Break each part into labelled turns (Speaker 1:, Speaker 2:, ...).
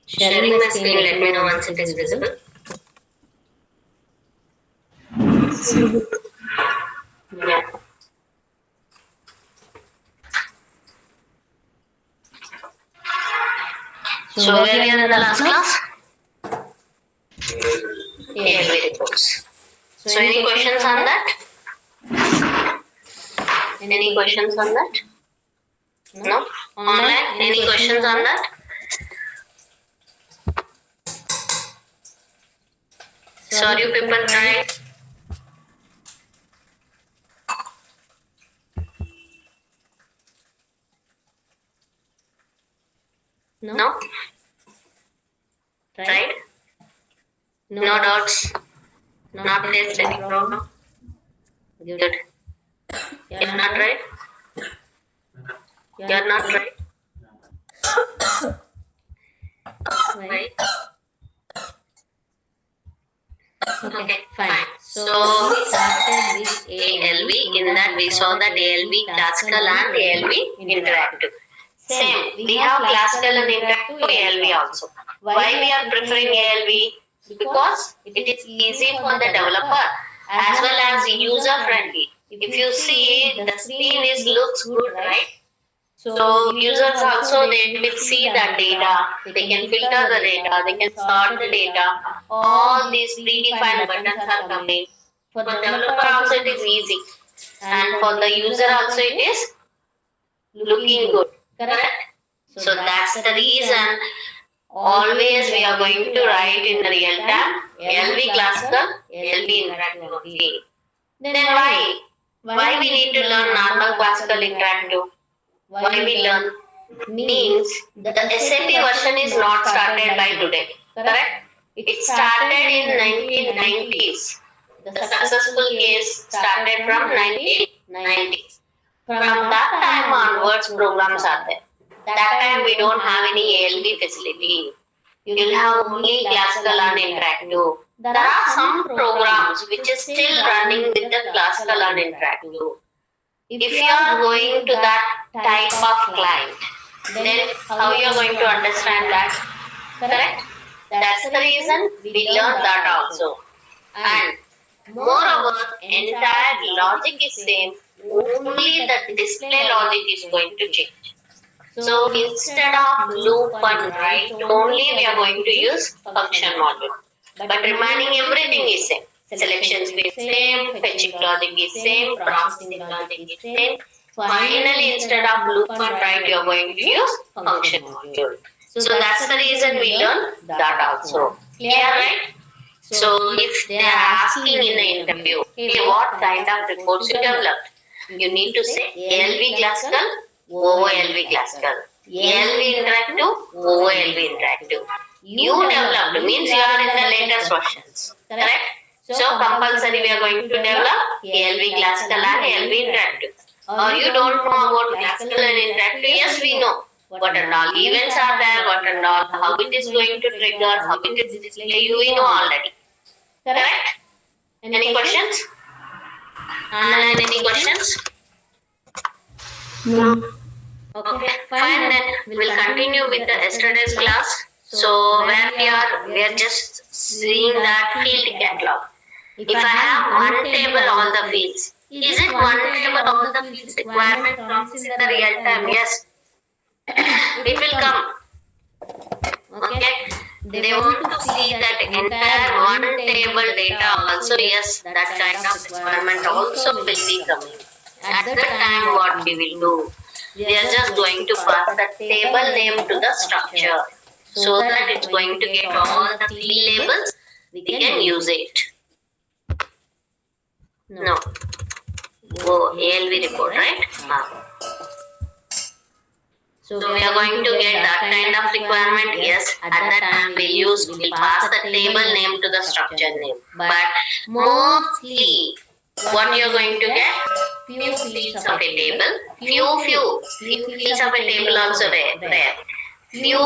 Speaker 1: Sharing my screen, let me know once it is visible. Yeah. So where we are in the last class? ALV reports. So any questions on that? Any questions on that? No? Online? Any questions on that? So are you people trying? No? Right? No doubts? Not faced any problem? Good. You're not right? You're not right? Right? Okay, fine. So we started with ALV. In that we saw that ALV classical and ALV interactive. Same, we have classical and interactive ALV also. Why we are preferring ALV? Because it is easy for the developer as well as user friendly. If you see, the screen looks good, right? So users also, they will see that data, they can filter the data, they can sort the data. All these predefined buttons are coming. For developer also it is easy, and for the user also it is looking good. Correct? So that's the reason always we are going to write in the real time LV classical, LV interactive only. Then why? Why we need to learn normal classical interactive? Why we learn? Means the SAP version is not started by today. Correct? It started in 1990s. The successful case started from 1990s. From that time onwards, programs are there. That time we don't have any ALV facility. You'll have only classical and interactive. There are some programs which is still running with the classical and interactive. If you are going to that type of client, then how you are going to understand that? Correct? That's the reason we learn that also. And moreover, entire logic is same. Only the display logic is going to change. So instead of loop and write, only we are going to use function module. But remaining everything is same. Selections is same, fetching logic is same, processing logic is same. Finally, instead of loop and write, you are going to use function module. So that's the reason we learn that also. Clear, right? So if they are asking in the interview, hey, what kind of reports you developed? You need to say ALV classical, OOLV classical, ALV interactive, OOLV interactive. You developed means you are in the latest versions, correct? So compulsory we are going to develop ALV classical and ALV interactive. Or you don't know about classical and interactive? Yes, we know. What and all events are there, what and all, how it is going to trigger, how it is display, we know already. Correct? Any questions? Anand, any questions? No. Okay, fine then. We'll continue with the yesterday's class. So where we are just seeing that field catalog. If I have one table all the fields, is it one table all the fields requirement comes in the real time? Yes. It will come. Okay. They want to see that entire one table data also. Yes, that kind of requirement also will be coming. At that time, what we will do? We are just going to pass the table name to the structure so that it's going to get all the field labels. We can use it. No. Oh, ALV report, right? So we are going to get that kind of requirement. Yes, at that time we'll pass the table name to the structure name. But mostly, what you are going to get? Few fields of a table. Few fields of a table also there. Few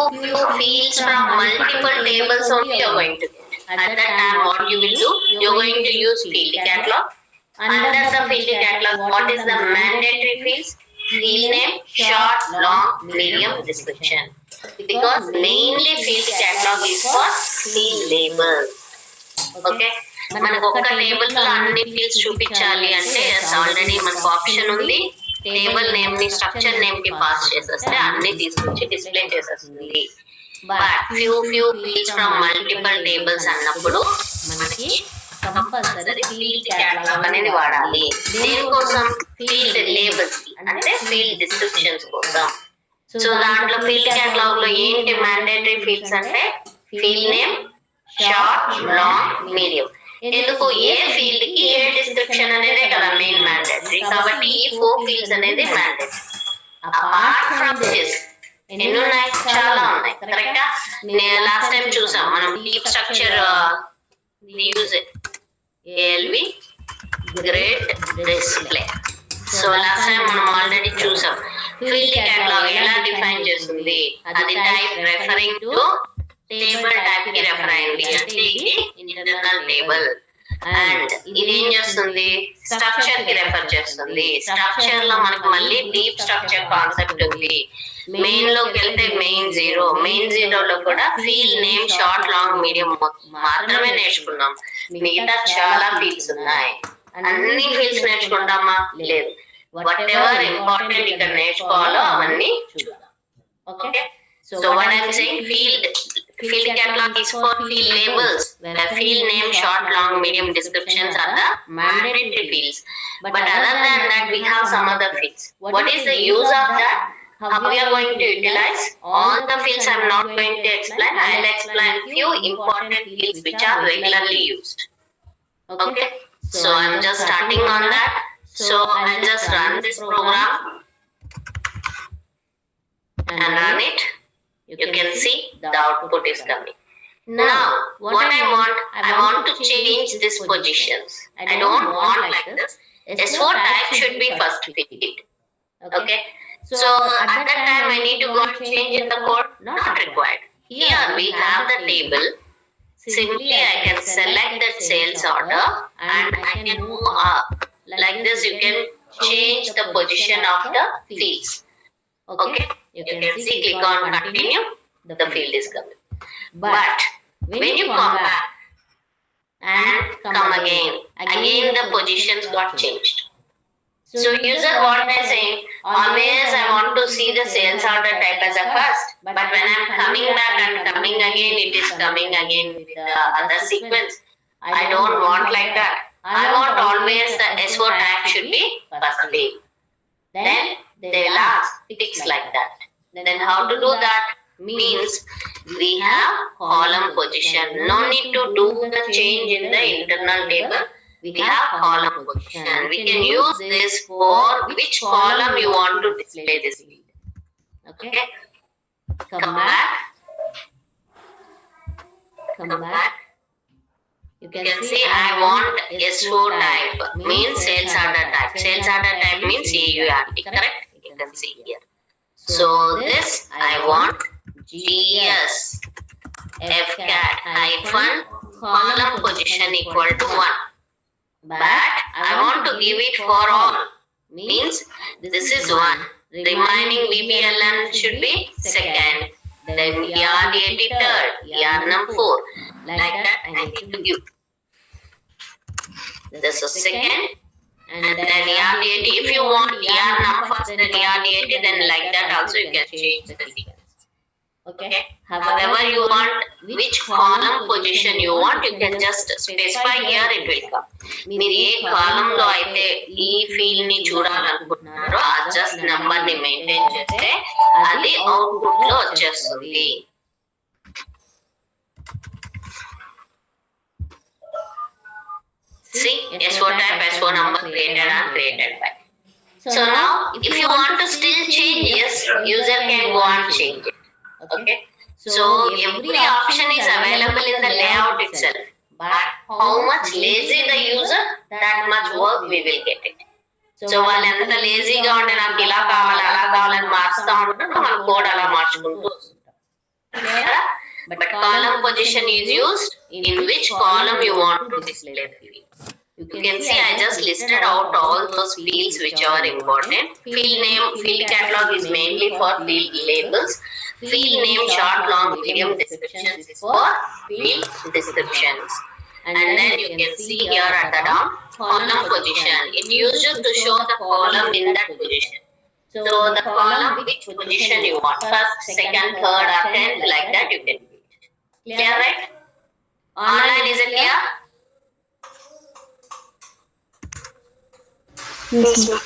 Speaker 1: fields from multiple tables only you are going to get. At that time, what you will do? You are going to use field catalog. Under the field catalog, what is the mandatory fields? Field name, short, long, medium, description. because mainly field catalog is for field labels. Okay, మనకు ఒక table లో అన్ని fields చూపించాలి అంటే already మనకు option ఉంది. Table name ని structure name కి పాస్ చేసేస్తే అన్ని తీసుకొచ్చి డిస్ప్లే చేసేస్తుంది. But few fields from multiple tables అన్నప్పుడు మనకి కంపల్సరీ ఫీల్డ్ క్యాటలాగ్ అనేది వాడాలి. దేనికోసం? ఫీల్డ్ లేబుల్స్ కి, అంటే ఫీల్డ్ డిస్క్రిప్షన్స్ కోసం. సో దాంట్లో ఫీల్డ్ క్యాటలాగ్ లో ఏంటి మ్యాండేటరీ ఫీల్డ్స్ అంటే field name, short, long, medium. ఎందుకు? ఏ ఫీల్డ్ కి ఏ డిస్క్రిప్షన్ అనేది కదా మెయిన్ మ్యాండేటరీ. కాబట్టి ఈ 4 ఫీల్డ్స్ అనేది మ్యాండేటరీ. అపార్ట్ ఫ్రమ్ దిస్ ఎన్ని ఉన్నాయి? చాలా ఉన్నాయి. కరెక్టా? నేను లాస్ట్ టైం చూసాం మనం deep structure use ALV grade display. So last time మనం ఆల్రెడీ చూసాం ఫీల్డ్ క్యాటలాగ్ ఎలా డిఫైన్ చేస్తుంది. అది type referring to table type కి రెఫర్ అయింది అంటే ఇది ఇంటర్నల్ టేబుల్. అండ్ ఇది ఏం చేస్తుంది? స్ట్రక్చర్ కి రెఫర్ చేస్తుంది. స్ట్రక్చర్ లో మనకు మళ్ళీ డీప్ స్ట్రక్చర్ కాన్సెప్ట్ ఉంది. మెయిన్ లోకి వెళ్తే మెయిన్ జీరో లో కూడా field name, short, long, medium మాత్రమే నేర్చుకున్నాం. మిగతా చాలా ఫీల్డ్స్ ఉన్నాయి. అన్ని ఫీల్డ్స్ నేర్చుకుంటామా? లేదు. వాట్ ఎవర్ ఇంపార్టెంట్ ఇక్కడ నేర్చుకోవాలో అవన్నీ చూద్దాం. Okay, so what I'm saying, field catalog is for field labels, where field name, short, long, medium descriptions are the mandatory fields. But other than that, we have some other fields. What is the use of that? How we are going to utilize? All the fields I'm not going to explain. I'll explain few important fields which are regularly used. Okay, so I'm just starting on that. So I'll just run this program and run it. You can see the output is coming. Now, what I want to change these positions. I don't want like this. S4 type should be first field. Okay. So at that time I need to go and change in the code. Not required. Here we have the table. Simply I can select that sales order and I can move up. Like this you can change the position of the fields. Okay, you can see, click on continue, the field is coming. But when you come back and come again the positions got changed. So user what they saying, always I want to see the sales order type as a first, but when I'm coming back and coming again, it is coming again with the other sequence. I don't want like that. I want always the S4 type should be first field. Then they will ask, fix like that. Then how to do that? Means we have column position. No need to do the change in the internal table. We have column position. We can use this for which column you want to display this field. Okay. Come back. You can see I want S4 type. Means sales order type. Sales order type means AURT. Correct? You can see here. So this I want GS FCAT hyphen column position equal to 1. But I want to give it for all. Means this is 1. Remaining BBLN should be second. Then ERDAT third. ERNM 4. Like that I need to give. This is second. And then ERDAT. If you want ERNM first then ERDAT, then like that also you can change the sequence. Okay. However you want, which column position you want, you can just specify here, it will come. మీరు ఏ column లో అయితే ఈ field ని చూడాలనుకుంటున్నారో ఆ just number ని maintain చేస్తే అది output లో వచ్చేస్తుంది. See, S4 type, S4 number created and created by. So now, if you want to still change, yes, user can go and change it. Okay. So every option is available in the layout itself. But how much lazy the user, that much work we will get it. So వాళ్ళు ఎంత లేజీగా ఉంటే నాకు ఇలా కావాలి అలా కావాలని మార్చుతా ఉంటారు, మన కోడ్ అలా మార్చుకుంటూ వస్తుంటాం. But column position is used in which column you want to display the field. You can see I just listed out all those fields which are important. Field name, field catalog is mainly for field labels. Field name, short, long, medium descriptions is for field descriptions. And then you can see here at the down column position. It uses to show the column in that position. So the column which position you want, first, second, third, or tenth, like that you can. Clear, right? Online, is it clear?
Speaker 2: Yes, ma'am.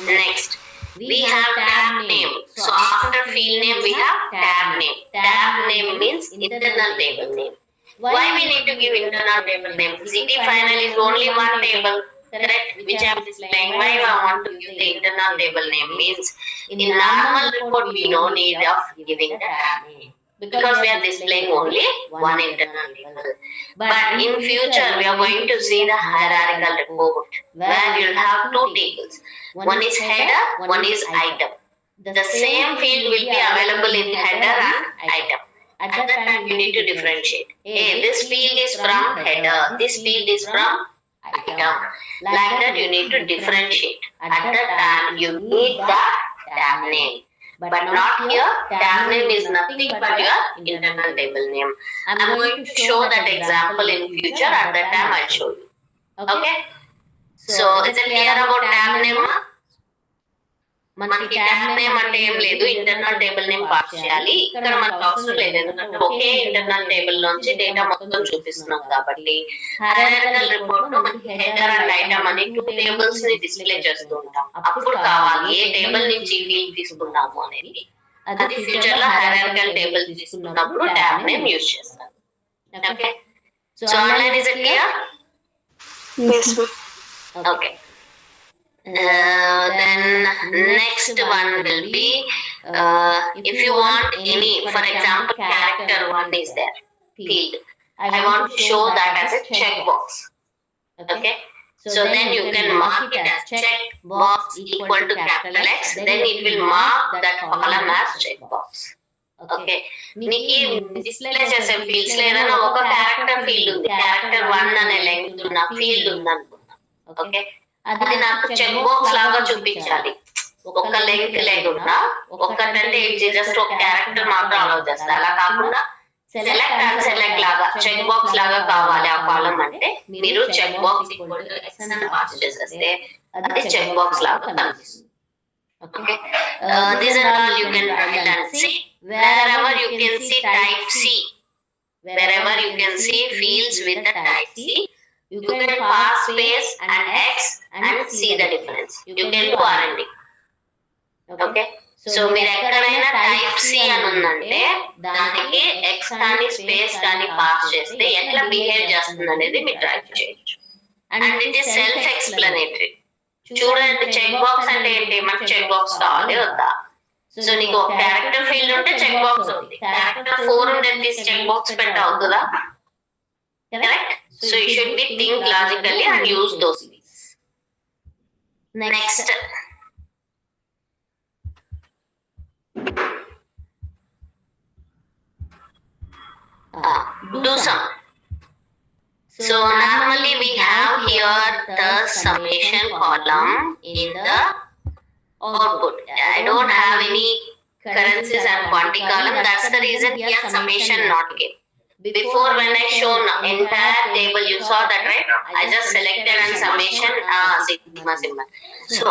Speaker 1: Next, we have tab name. So after field name, we have tab name. Tab name means internal table name. Why we need to give internal table name? CT final is only one table, correct? Which I am displaying. Why I want to give the internal table name means in normal report we no need of giving the tab name, because we are displaying only one internal table. But in future we are going to see the hierarchical report where you will have two tables. One is header, one is item. The same field will be available in header and item. At that time you need to differentiate. Hey, this field is from header, this field is from item. Like that you need to differentiate. At that time you need the tab name. But not here. Tab name is nothing but your internal table name. I am going to show that example in future. At that time I'll show you. Okay? So is it clear about tab name? మనకి tab name అంటే ఏం లేదు, internal table name pass చేయాలి. ఇక్కడ మనకు అవసరం లేదు, ఎందుకంటే ఒకే ఇంటర్నల్ టేబుల్ నుంచి డేటా మొత్తం చూపిస్తున్నాం కాబట్టి హైరార్కికల్ రిపోర్ట్ లో మనకి హెడర్ అండ్ ఐటమ్ అని టూ టేబుల్స్ ని డిస్ప్లే చేస్తూ ఉంటాం. అప్పుడు కావాలి ఏ టేబుల్ నుంచి ఫీల్డ్ తీసుకున్నాము అనేది. అది ఫ్యూచర్ లో హైరార్కికల్ టేబుల్ తీసుకున్నప్పుడు ట్యాబ్ నేమ్ యూజ్ చేస్తాం. Okay, so online is it clear?
Speaker 2: Yes, ma'am.
Speaker 1: Okay. Then next one will be if you want any, for example, character one is there, field. I want to show that as a checkbox. Okay. So then you can mark it as checkbox equal to capital X. Then it will mark that column as checkbox. Okay. నీకు display చేసే fields లో ఏదైనా ఒక character field ఉంది, character 1 అనే length ఉన్న field ఉంది అనుకున్నా. ఓకే, అది నాకు చెక్ బాక్స్ లాగా చూపించాలి. ఒక లెంగ్త్ లేకుండా ఒకటంటే జస్ట్ ఒక క్యారెక్టర్ మాత్రం అలౌ చేస్తా. అలా కాకుండా సెలెక్ట్ అండ్ సెలెక్ట్ లాగా చెక్ బాక్స్ లాగా కావాలి ఆ కాలం అంటే మీరు check box equal to X అని పాస్ చేసేస్తే అది చెక్ బాక్స్ లాగా కనిపిస్తుంది. Okay, these are all you can write and see. Wherever you can see type C, wherever you can see fields with the type C, you can pass space and X and see the difference. You can do R&D. Okay, so మీరు ఎక్కడైనా type C అని ఉందంటే దానికి X కానీ space కానీ pass చేస్తే ఎట్లా behave చేస్తుంది అనేది మీరు ట్రై చేయొచ్చు. And it is self explanatory. చూడండి, చెక్ బాక్స్ అంటే ఏంటి, మనకు చెక్ బాక్స్ కావాలి వద్దా? సో నీకు ఒక క్యారెక్టర్ ఫీల్డ్ ఉంటే చెక్ బాక్స్ అవుతుంది, క్యారెక్టర్ 4 ఉంటే చెక్ బాక్స్ పెడితే అవుతుందా? Correct. So you should be think logically and use those. Next do sum. So normally we have here the summation column in the output. I don't have any currencies and quantity column. That's the reason here summation not given. Before when I shown entire table, you saw that, right? I just selected and summation sigma symbol. So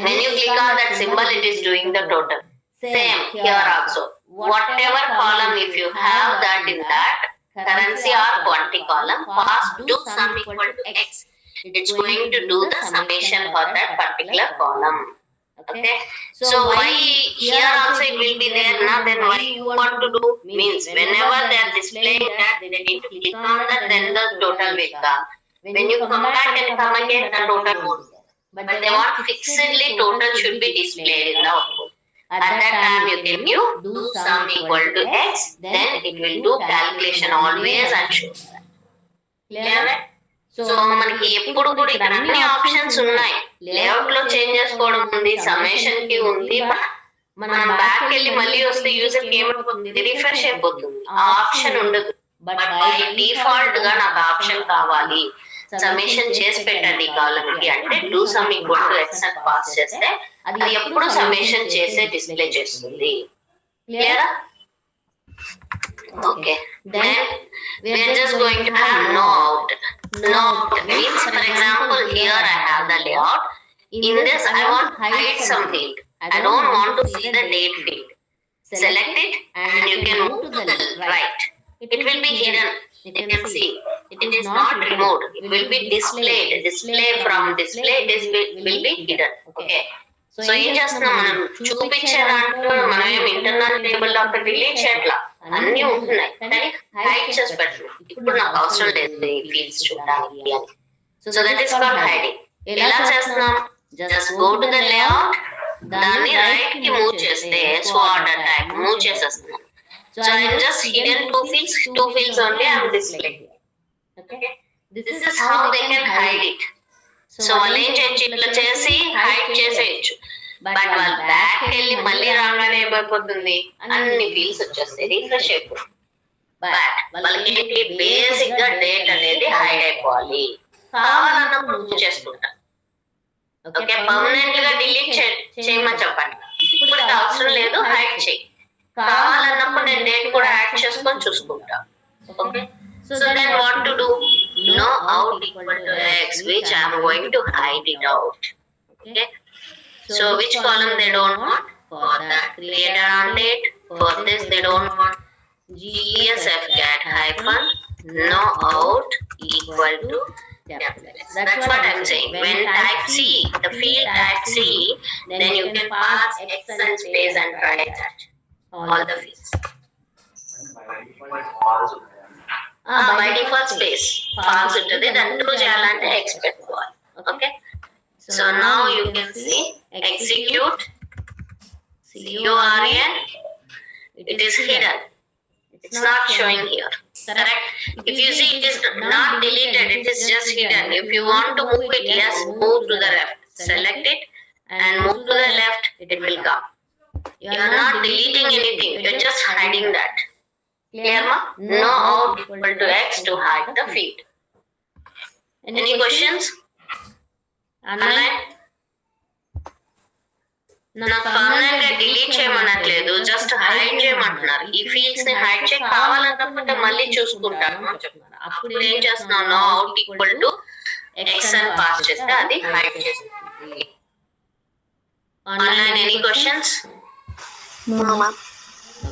Speaker 1: when you click on that symbol, it is doing the total. Same here also. Whatever column, if you have that in that currency or quantity column, pass do sum equal to X. It's going to do the summation for that particular column. Okay. So why here also it will be there now? Then why you want to do means whenever they are displaying that, they need to click on that, then the total will come. When you come back and come again, the total won't. But they want fixedly total should be displayed in the output. At that time you can do sum equal to X, then it will do calculation always and show. Clear? So మనకి ఎప్పుడు కూడా ఇక్కడ అన్ని options ఉన్నాయి. Layout లో change చేసుకోవడం ఉంది, summation కి ఉంది. మనం బ్యాక్ వెళ్ళి మళ్ళీ వస్తే యూజర్ కి ఏమైపోతుంది, రిఫ్రెష్ అయిపోతుంది, ఆ ఆప్షన్ ఉండదు. బట్ బై డిఫాల్ట్ గా నాకు ఆప్షన్ కావాలి, సమ్మేషన్ చేసి పెట్టండి ఈ కాలం కి అంటే do sum equal to X అని పాస్ చేస్తే అది ఎప్పుడు సమ్మేషన్ చేసే డిస్ప్లే చేస్తుంది. క్లియరా? Okay, then we are just going to have no out. No out means, for example, here I have the layout. In this I want to hide some field. I don't want to see the date field. Select it and you can move to the right. It will be hidden. You can see it is not removed. It will be displayed. Display from display will be hidden. Okay. So ఏం చేస్తున్నాం, మనం చూపించే దాంట్లో మనం ఏం internal table లో ఒక delete చేయట్లా, అన్ని ఉంటున్నాయి కానీ హైడ్ చేసి పెట్టరు. ఇప్పుడు నాకు అవసరం లేదు ఈ ఫీల్డ్స్ చూడడానికి అని. So that is called hiding. ఎలా చేస్తున్నాం, just go to the layout, దాన్ని రైట్ కి మూవ్ చేస్తే సో ఆర్డర్ టైప్ మూవ్ చేసేస్తున్నాం. So I just hidden two fields only I am displaying. Okay, this is how they can hide it. So వాళ్ళు ఏం చేయొచ్చు, ఇట్లా చేసి హైడ్ చేసేయచ్చు. బట్ వాళ్ళు బ్యాక్ వెళ్ళి మళ్ళీ రాగానే ఏమైపోతుంది, అన్ని ఫీల్డ్స్ వచ్చేస్తాయి. రీఫ్రెష్ అయిపోతుంది. బట్ వాళ్ళకి ఏంటి, బేసిక్ గా డేట్ అనేది హైడ్ అయిపోవాలి. కావాలన్నప్పుడు మూవ్ చేసుకుంటా. ఓకే, పర్మనెంట్ గా డిలీట్ చేయమని చెప్పండి. ఇప్పుడు అవసరం లేదు, హైడ్ చేయి. కావాలన్నప్పుడు నేను డేట్ కూడా యాడ్ చేసుకొని చూసుకుంటా. Okay, so then what to do? No out equal to x, which I am going to hide it out. Okay, so which column they don't want? For that creator on date. For this they don't want. GESFGAT hyphen no out equal to capital X. That's what I'm saying. When type C, the field type C, then you can pass X and space and try that. All the fields. By default space false ఉంటుంది, దాన్ని true చేయాలంటే x పెట్టుకోవాలి. Okay, so now you can see execute CURN. It is hidden. It's not showing here. Correct? If you see it is not deleted, it is just hidden. If you want to move it, yes, move to the left. Select it and move to the left, it will come. You are not deleting anything, you are just hiding that. Clear ma? No out equal to x to hide the field. Any questions? Online? నాకు permanent గా delete చేయమనట్లేదు, just hide చేయమంటున్నారు. ఈ fields ని hide చేయ, కావాలనుకుంటే మళ్ళీ చూసుకుంటాను అని చెప్తున్నారు. అప్పుడు ఏం చేస్తున్నావు, no out equal to X అని పాస్ చేస్తే అది హైడ్ చేస్తుంది. Online, any questions?
Speaker 2: No, ma'am.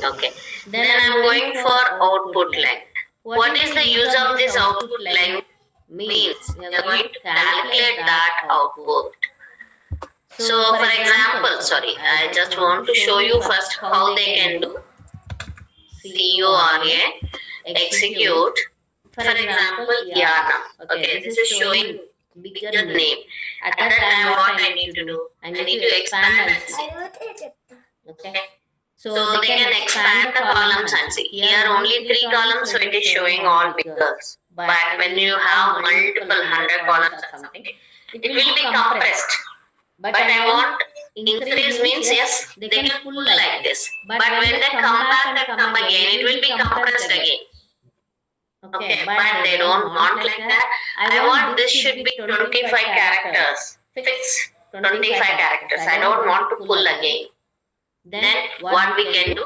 Speaker 1: Okay, then I'm going for output length. What is the use of this output length? Means we are going to calculate that output. So for example, sorry, I just want to show you first how they can do. CURA execute, for example, yarnum. Okay, this is showing bigger name. At that time what I need to do, I need to expand and see. Okay, so they can expand the columns and see. Here only 3 columns, so it is showing all figures. But when you have multiple 100 columns or something, it will be compressed. But I want increase means yes, they can pull like this. But when they come back and come again, it will be compressed again. Okay, but they don't want like that. I want this should be 25 characters. Fix 25 characters. I don't want to pull again. Then what we can do,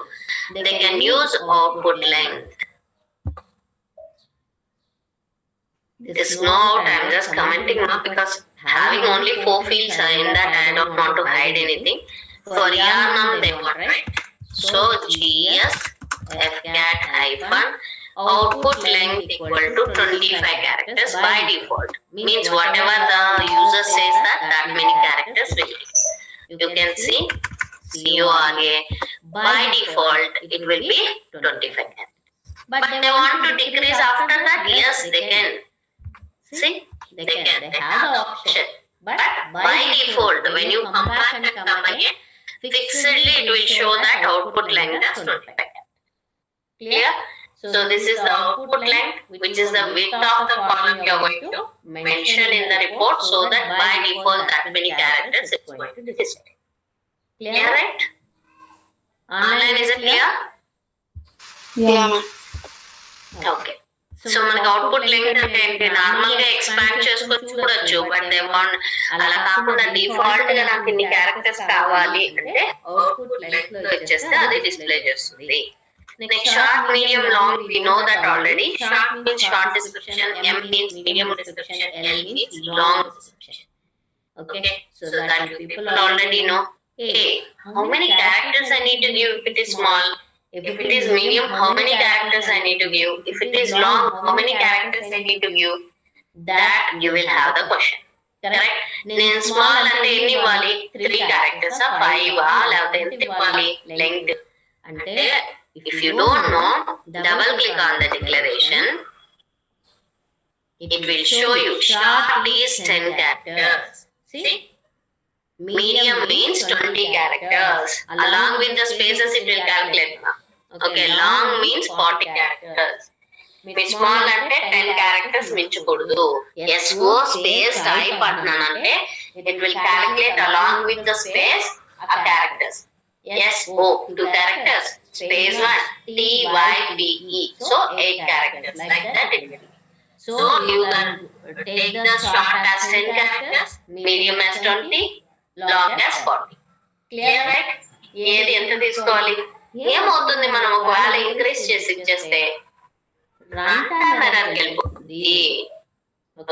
Speaker 1: they can use output length. This note I am just commenting now because having only 4 fields in that I don't want to hide anything. For yarnum they want, right? So GS FCAT hyphen output length equal to 25 characters by default. Means whatever the user says that many characters will be. You can see CURA by default it will be 25 characters. But they want to decrease after that, yes they can. See, they can. They have the option. But by default, when you come back and come again, fixedly it will show that output length as 25. Clear? So this is the output length, which is the width of the column you are going to mention in the report, so that by default that many characters it's going to display. Clear, right? Online, is it clear?
Speaker 2: Yeah, ma'am.
Speaker 1: Okay. So మనకి output length అంటే ఏంటి, normal గా expand చేసుకొని చూడొచ్చు, but they want అలా కాకుండా default గా నాకు ఇన్ని క్యారెక్టర్స్ కావాలి అంటే అవుట్పుట్ లెంగ్త్ లో ఇచ్చేస్తే అది డిస్ప్లే చేస్తుంది. Next short, medium, long, we know that already. Short means short description, M means medium description, L means long description. Okay, so that you people already know. A, how many characters I need to give if it is small? If it is medium, how many characters I need to give? If it is long, how many characters I need to give? That you will have the question. Correct? నేను small అంటే ఎన్ని ఇవ్వాలి? 3 characters, 5 లేకపోతే ఎంత ఇవ్వాలి length అంటే, if you don't know, double click on the declaration. It will show you short is 10 characters. See? Medium means 20 characters. Along with the spaces it will calculate. Okay, long means 40 characters. Small అంటే 10 characters మించకూడదు. SO space type అంటున్నానంటే it will calculate along with the space a characters. SO 2 characters, space 1 TYPE, so 8 characters, like that it will be. So you can take the short as 10 characters, medium as 20, long as 40. Clear, right? ఏది ఎంత తీసుకోవాలి? ఏమవుతుంది మనం ఒకవేళ increase చేసి ఇచ్చేస్తే run time error కి వెళ్ళిపోతుంది.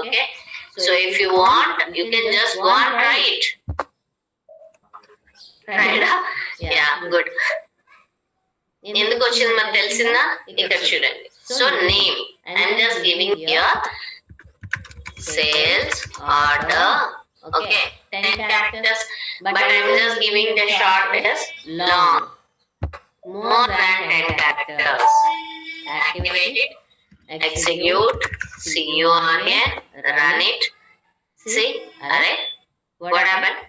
Speaker 1: Okay, so if you want you can just go and try it. Yeah, good. ఎందుకు వచ్చింది మరి తెలిసిందా? ఇక్కడ చూడండి. So name, I'm just giving here sales order. Okay, 10 characters, but I'm just giving the short as long. More than 10 characters. Activate it, execute, CURA, run it. See, alright, what happened?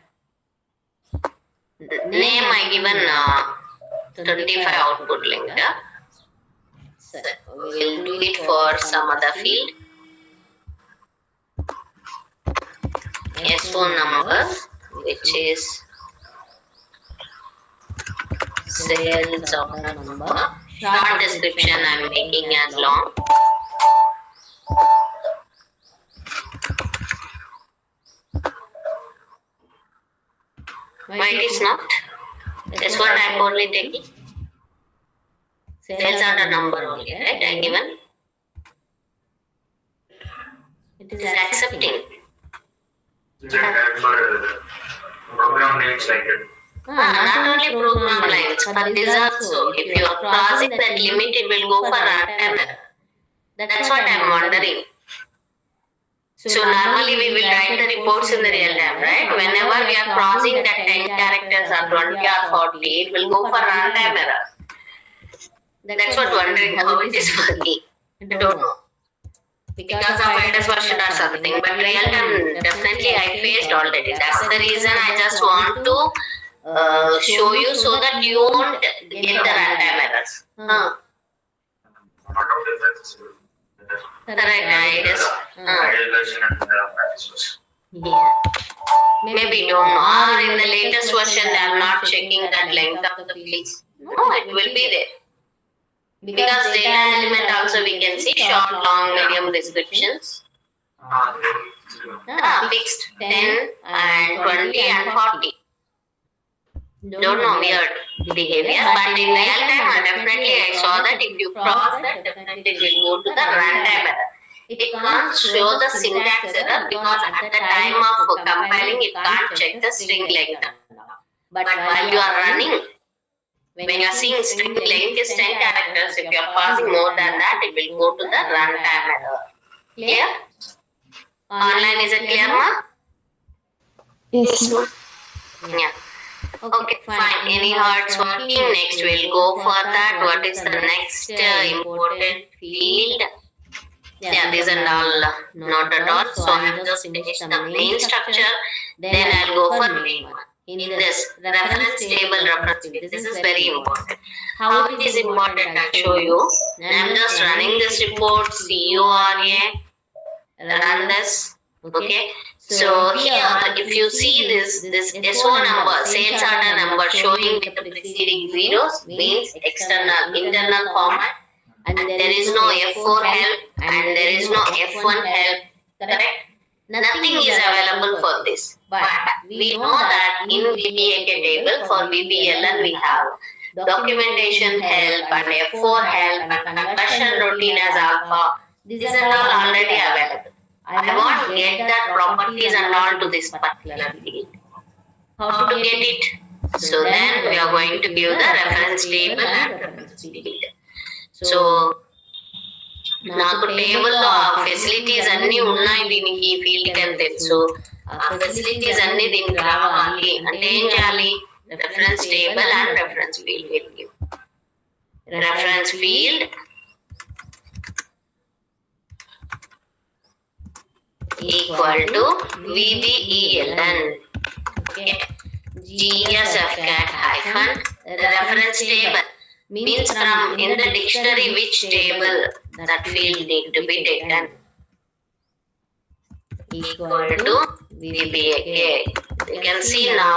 Speaker 1: Name I given 25 output link. So we will do it for some other field. phone number, which is sales order number. Short description I am making as long. Why it is not? That's what I am only taking. Sales order number only, right? I given. It is accepting.
Speaker 2: Program names like it.
Speaker 1: Not only program lines, but this also. If you are crossing that limit, it will go for runtime error. That's what I am wondering. So normally we will write the reports in the real time, right? Whenever we are crossing that 10 characters or 20 or 40, it will go for runtime error. That's what wondering how it is working. I don't know. Because of Windows version or something, but real time definitely I faced already. That's the reason I just want to show you so that you won't get the runtime errors. Right, it is.
Speaker 2: Ideal version and practice version.
Speaker 1: Yeah. Maybe don't know. Or in the latest version, they are not checking that length of the fields. No, it will be there. Because data element also we can see short, long, medium descriptions. Fixed 10 and 20 and 40. Don't know weird behavior, but in real time definitely I saw that if you cross that, definitely it will go to the runtime error. It can't show the syntax error because at the time of compiling it can't check the string length. But while you are running, when you are seeing string length is 10 characters, if you are passing more than that, it will go to the runtime error. Clear? Online, is it clear, ma?
Speaker 3: Yes, ma'am.
Speaker 1: Yeah. Okay, fine. Anyhow, it's working. Next, we'll go for that. What is the next important field? Yeah, these are all not at all. So I have just finished the main structure. Then I'll go for main one. In this reference table reference field, this is very important. How it is important, I'll show you. I'm just running this report, CURA, run this. Okay. So here, if you see this SO number, sales order number showing with the preceding zeros means internal format. and there is no F4 help and there is no F1 help, correct? Nothing is available for this. But we know that in VBAK table for VBLN we have documentation help and F4 help and conversion routine as alpha. These are all already available. I want to get that properties and all to this particular field. How to get it? So then we are going to give the reference table and reference field. So నాకు టేబుల్లో ఆ facilities అన్ని ఉన్నాయి దీనికి ఈ field కి అని తెలుసు. ఆ ఫెసిలిటీస్ అన్ని దీనికి రావాలి అంటే ఏం చేయాలి? Reference table and reference field will give. Reference field equal to VBELN. Okay. GSFCAT hyphen reference table means from in the dictionary which table that field need to be taken, equal to VBAK. You can see now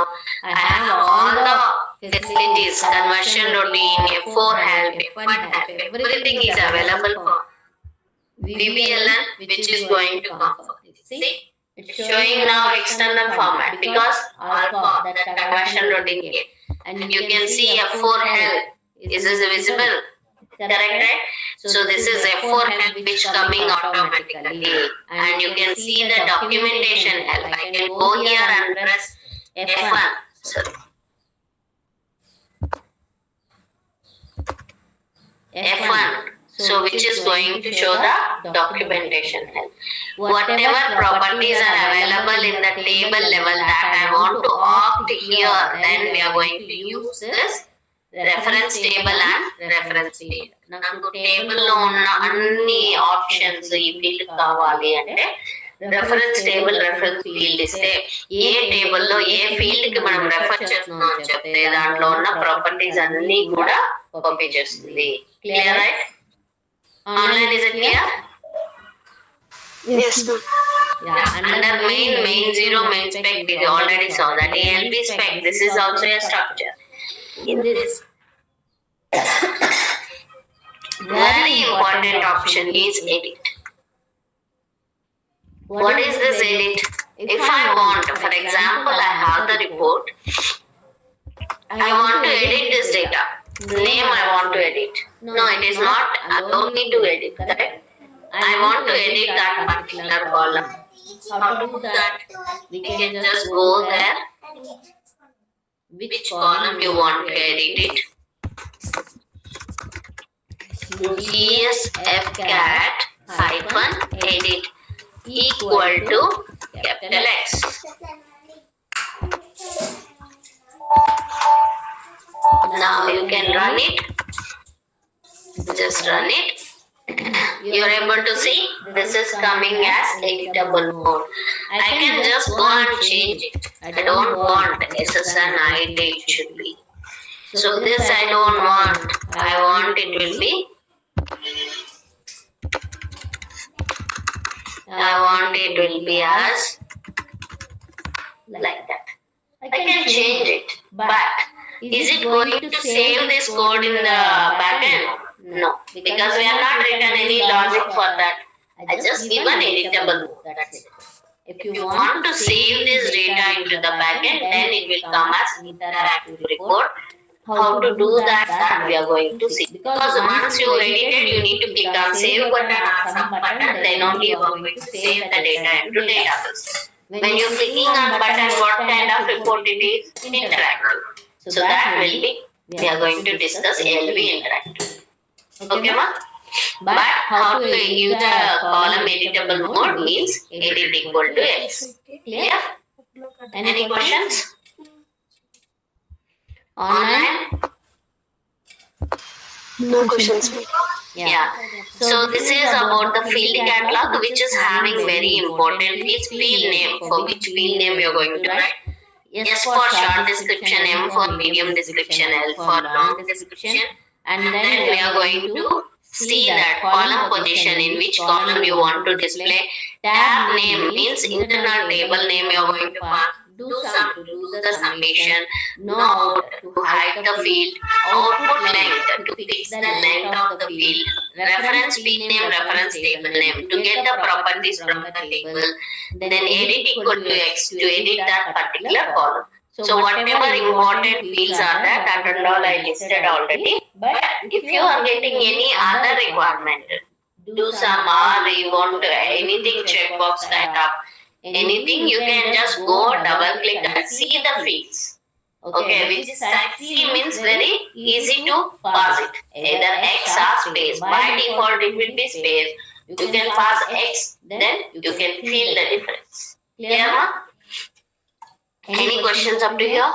Speaker 1: I have all the facilities, conversion routine, F4 help, F1 help, everything is available for VBLN which is going to come for this. See, it's showing now external format because alpha, that conversion routine here. And you can see F4 help. Is this visible? Correct, right? So this is F4 help which coming automatically. And you can see the documentation help. I can go here and press F1. Sorry. F1. So which is going to show the documentation help. Whatever properties are available in the table level that I want to opt here, then we are going to use this reference table and reference field. నాకు table లో ఉన్న అన్ని options ఈ field కావాలి అంటే reference table reference field ఇస్తే ఏ table లో ఏ field కి మనం రెఫర్ చేస్తున్నాం అని చెప్తే దాంట్లో ఉన్న ప్రాపర్టీస్ అన్ని కూడా పంపించేస్తుంది. Clear right? Online is it clear?
Speaker 3: Yes.
Speaker 1: Yeah. Under main 0 main spec we already saw that ALB spec. This is also a structure. In this very important option is edit. What is this edit? If I want, for example, I have the report. I want to edit this data. Name I want to edit. No, it is not allow me to edit, correct? I want to edit that particular column. How to do that? We can just go there. Which column you want to edit it? GSFCAT hyphen edit equal to capital X. Now you can run it. Just run it. You are able to see this is coming as editable mode. I can just go and change it. I don't want SSNI it should be. So this I don't want. I want it will be. I want it will be as like that. I can change it, but is it going to save this code in the backend? No, because we have not written any logic for that. I just give an editable mode. That's it. If you want to save this data into the backend, then it will come as interactive report. How to do that we are going to see. Because once you edited, you need to click on save button or some button, then only you are going to save the data into database. When you're clicking on button, what kind of report it is? Interactive. So that will be, we are going to discuss ALB interactive. Okay, ma? But how to give the column editable mode means edit equal to X. Clear? Any questions? Online?
Speaker 3: No questions.
Speaker 1: Yeah. So this is about the field catalog, which is having very important fields. Field name, for which field name you are going to write. S for short description, M for medium description, L for long description. And then we are going to see that column position, in which column you want to display. Tab name means internal table name you are going to pass. do sum to do the summation, no out to hide the field, output length to fix the length of the field, reference field name, reference table name to get the properties from the table, then edit equal to x to edit that particular column. So whatever important fields are there, that and all I listed already. But if you are getting any other requirement, do some or you want anything checkbox kind of anything, you can just go double click and see the fields. Okay, which is type C means very easy to pass it. Either X or space. By default it will be space. You can pass X, then you can feel the difference. Clear, ma? Any questions up to here?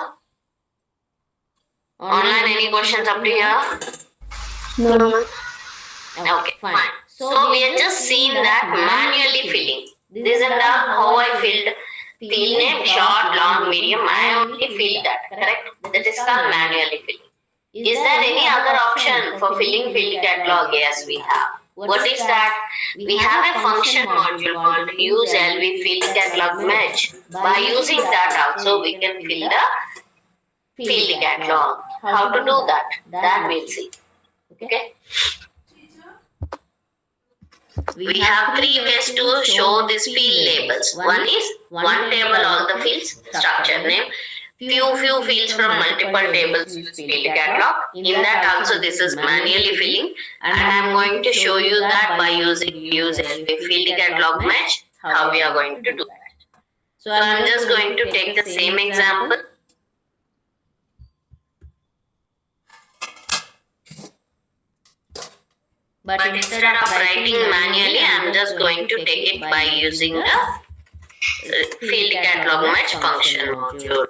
Speaker 1: Online, any questions up to here?
Speaker 3: No.
Speaker 1: Okay, fine. So we have just seen that manually filling. This and that how I filled field name, short, long, medium. I only filled that, correct? That is called manually filling. Is there any other option for filling field catalog? Yes, we have. What is that? We have a function module called use LV field catalog match. By using that also we can fill the field catalog. How to do that? That we'll see. Okay. We have three ways to show these field labels. One is one table all the fields, structure name. Few fields from multiple tables use field catalog. In that also this is manually filling, and I am going to show you that by using use LV field catalog match how we are going to do that. So I am just going to take the same example. But instead of writing manually, I am just going to take it by using the field catalog match function module.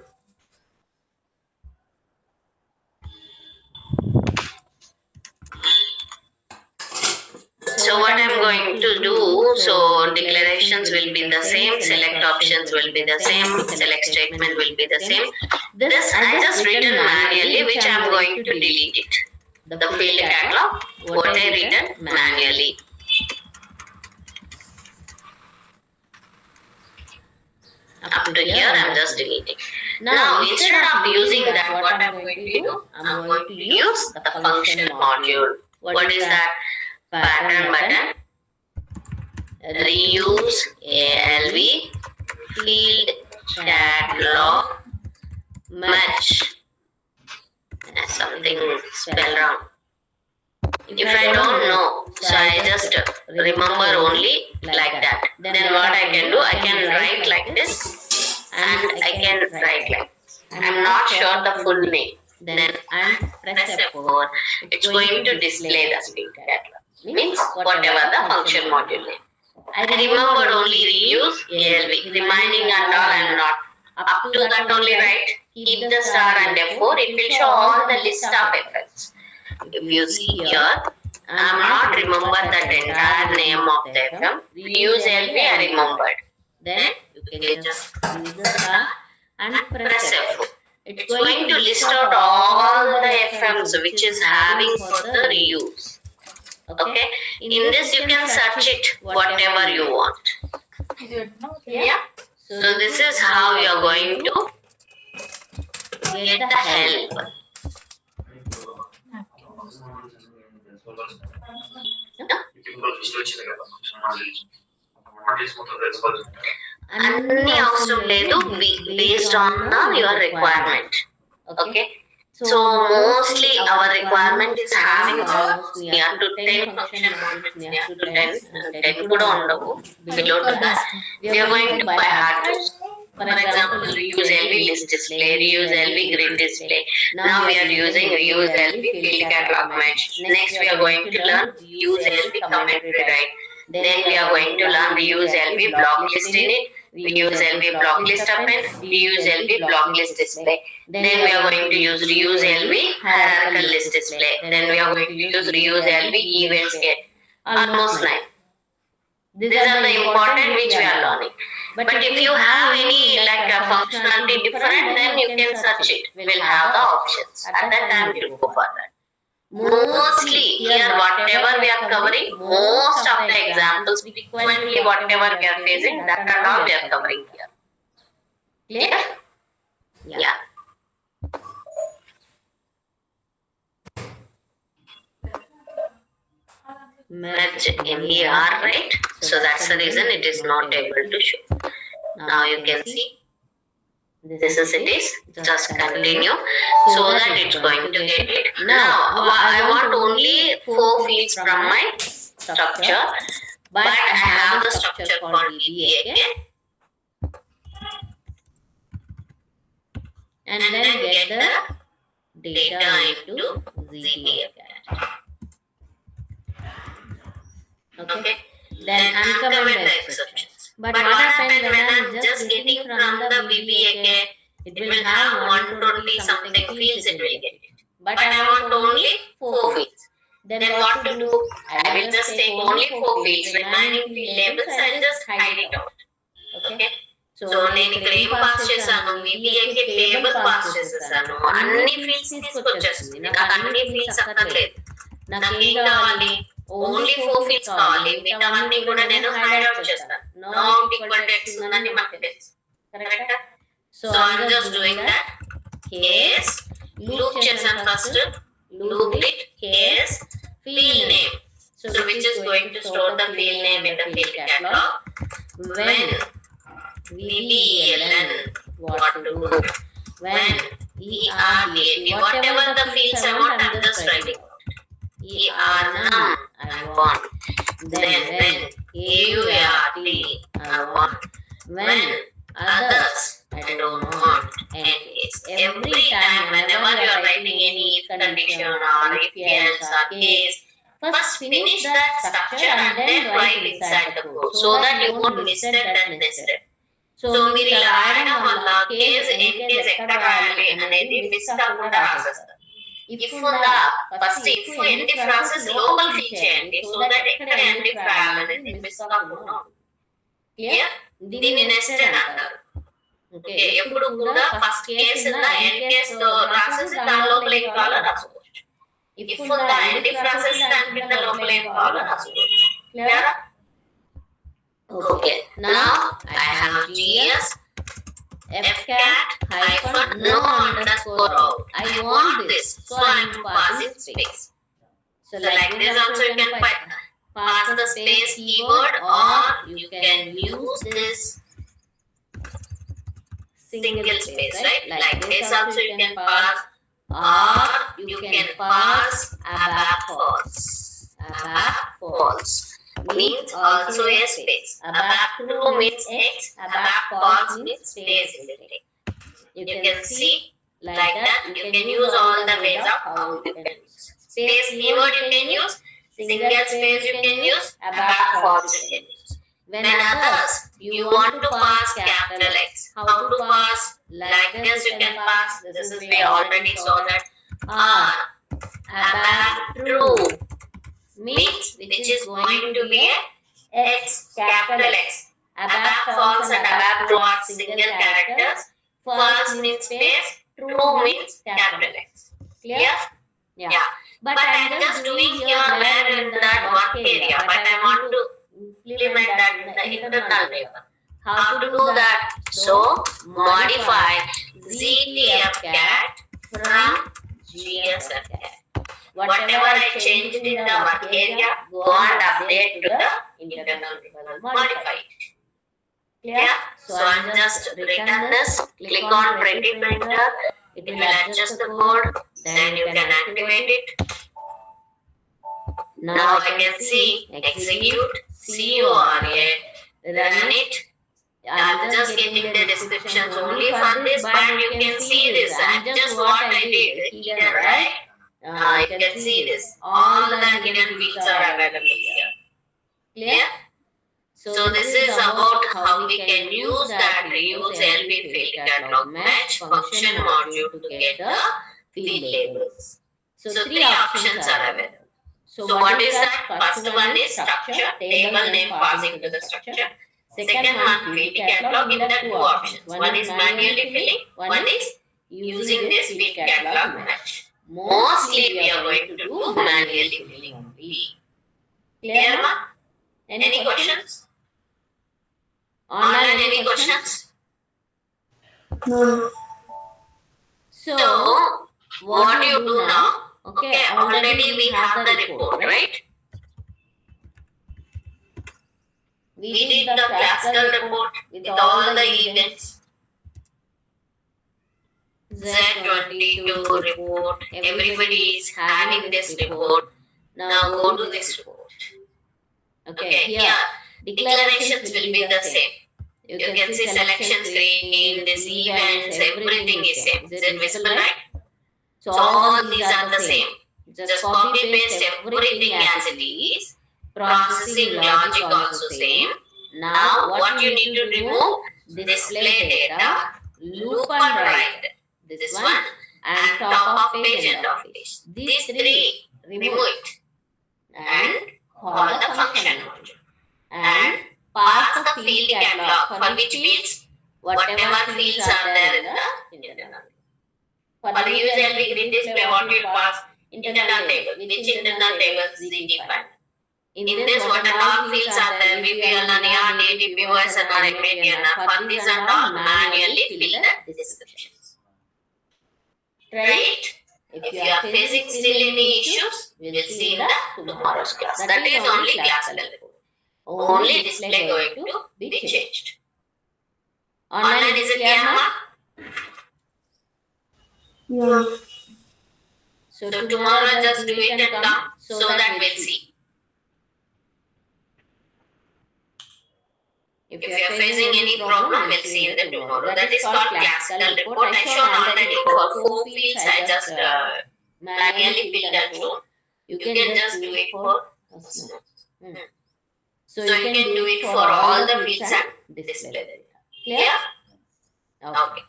Speaker 1: So what I'm going to do, so declarations will be the same, select options will be the same, select statement will be the same. This I just written manually, which I'm going to delete it. The field catalog, what I written manually. Up to here, I'm just deleting. Now, instead of using that, what I'm going to do, I'm going to use the function module. What is that? Pattern button, reuse ALV, field catalog, match. Something spell wrong. If I don't know, so I just remember only like that. Then what I can do, I can write like this and I can write like this. I'm not sure the full name. Then I press F4. It's going to display the field catalog. Means whatever the function module name. I remember only reuse ALV. Reminding and all I am not. Up to that only right. Keep the star and F4. It will show all the list of effects. If you see here, I am not remember that entire name of the FM. Reuse LV I remembered. Then you can just use the star and press F4. It's going to list out all the FMs which is having for the reuse. Okay. In this you can search it whatever you want. Yeah. So this is how you are going to get the help. అన్ని అవసరం లేదు based on your requirement. Okay. So mostly our requirement is having almost near to 10 function modules, near to 10 kuda undavu below that. We are going to buy hardware. For example, reuse LV list display, reuse LV grid display. Now we are using reuse LV field catalog match. Next we are going to learn reuse LV commentary write. Then we are going to learn reuse LV block list in it. Reuse LV block list append, reuse LV block list display. Then we are going to use reuse LV hierarchical list display. Then we are going to use reuse LV events get. Almost 9. These are the important which we are learning. But if you have any like a functionality different, then you can search it. We'll have the options. At that time we will go for that. Mostly here whatever we are covering, most of the examples frequently whatever we are facing, that and all we are covering here. Clear? Yeah. Merge MER, right? So that's the reason it is not able to show. Now you can see this is it is. Just continue so that it's going to get it. Now I want only 4 fields from my structure, but I have the structure called VBAK, and then get the data into ZDFCAT. Okay. Then uncomment the exceptions. But what happened when I'm just getting from the VBAK? It will have 120 something fields it will get. But I want only 4 fields. Then what to do? I will just take only 4 fields. Remaining field labels I'll just hide it out. Okay. So నేను ఇక్కడ ఏం pass చేశాను, VBAK table pass చేసేసాను. అన్ని fields తీసుకొచ్చేస్తుంది. నాకు అన్ని fields అక్కర్లేదు. నాకు ఏం కావాలి? ఓన్లీ 4 ఫీల్డ్స్ కావాలి. మిగతావన్నీ కూడా నేను హైడ్ అవుట్ చేస్తాను. నాట్ ఈక్వల్ టు x ఉందని మనకు తెలుసు. కరెక్టా? So I'm just doing that. Case loop చేసాను first. Loop it case field name. So which is going to store the field name in the field catalog. When VBELN, what to do? When ERDAT, whatever the fields I want, I'm just writing out. ERNUM, I want. Then when AUART, I want. When others, I don't want. And case. Every time, whenever you are writing any if condition or if else or case, first finish that structure and then write inside the code so that you won't misstep that nested. So మీరు ఇలా రాయడం వల్ల case ఎన్ case ఎక్కడ రాయాలి అనేది miss కాకుండా రాసేస్తారు. If ఉందా first if end if రాసేసి లోపల ఫిల్ చేయండి సో దట్ ఎక్కడ ఎండ్ ఇఫ్ రాయాలనేది మిస్ కాకుండా ఉంటుంది. క్లియర్? దీన్ని నెస్టెడ్ అంటారు. ఓకే, ఎప్పుడు కూడా ఫస్ట్ కేస్ ఉందా ఎండ్ కేస్ రాసేసి దాని లోపల ఏం కావాలో రాసుకోవచ్చు. ఇఫ్ ఉందా ఎండ్ ఇఫ్ రాసేసి దాని కింద లోపల ఏం కావాలో రాసుకోవచ్చు. Clear? Okay, now I have GS FCAT hyphen no underscore out. I want this, so I am passing space. So like this also you can pass the space keyword, or you can use this single space, right? Like this also you can pass, or you can pass above false. Above false means also a space. Above true means X, above false means space will take. You can see like that. You can use all the ways of how you can use. Space keyword you can use, single space you can use, above false you can use. When others you want to pass capital X, how to pass? Like this you can pass. This is we already saw that. Or above true means which is going to be a X, capital X. Above false and above true are single characters. False means space, true means capital X. Clear? Yeah. But I'm just doing here where in that work area, but I want to implement that in the internal paper. How to do that? So modify ZTFCAT from GSFCAT. Whatever I changed in the work area, go and update to the internal paper. Modify it. Clear? So I'm just return this. Click on Pretty Printer. It will adjust the code. Then you can activate it. Now I can see execute CURA, run it. I'm just getting the descriptions only for this, but you can see this. And just what I did here, right? You can see this. All the hidden fields are available here. Clear? So this is about how we can use that reuse LB field catalog match function module to get the field labels. So 3 options are available. So what is that? First one is structure, table name passing to the structure. Second one, field catalog. In the 2 options. One is manually filling, one is using this field catalog match. Mostly we are going to do manually filling only. Clear, ma? Any questions? Online, any questions?
Speaker 3: No.
Speaker 1: So, what do you do now? Okay, already we have the report, right? We did the classical report with all the events. Z22 report. Everybody is having this report. Now go to this report. Okay, here declarations will be the same. You can see selection screen, this events, everything is same. Is it visible, right? So all these are the same. Just copy paste everything as it is. Processing logic also same. Now what you need to remove? Display data, loop and write. This one and top of page, end of page. These three, remove it and call the function module and pass the field catalog. For which fields? Whatever fields are there in the internal. For the user LV grid display, what will pass? Internal table. Which internal tables we define? In this, what and all fields are there? VPL, NAR, DT, POS, and MATNR. For these and all, manually fill the descriptions. Right? If you are facing still any issues, we will see in the tomorrow's class. That is only classical report. Only display going to be changed. Online is it clear now?
Speaker 3: Yeah.
Speaker 1: So tomorrow just do it and come so that we'll see. If you are facing any problem, we'll see in the tomorrow. That is called classical report. I shown already for 4 fields. I just manually filled and shown. You can just do it for personal. So you can do it for all the fields and display data. Clear? Okay.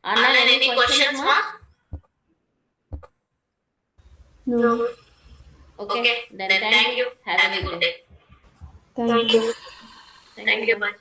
Speaker 1: Anand, any questions, ma?
Speaker 3: No.
Speaker 1: Okay. Then thank you. Have a good day.
Speaker 3: Thank you.
Speaker 1: Thank you. Bye.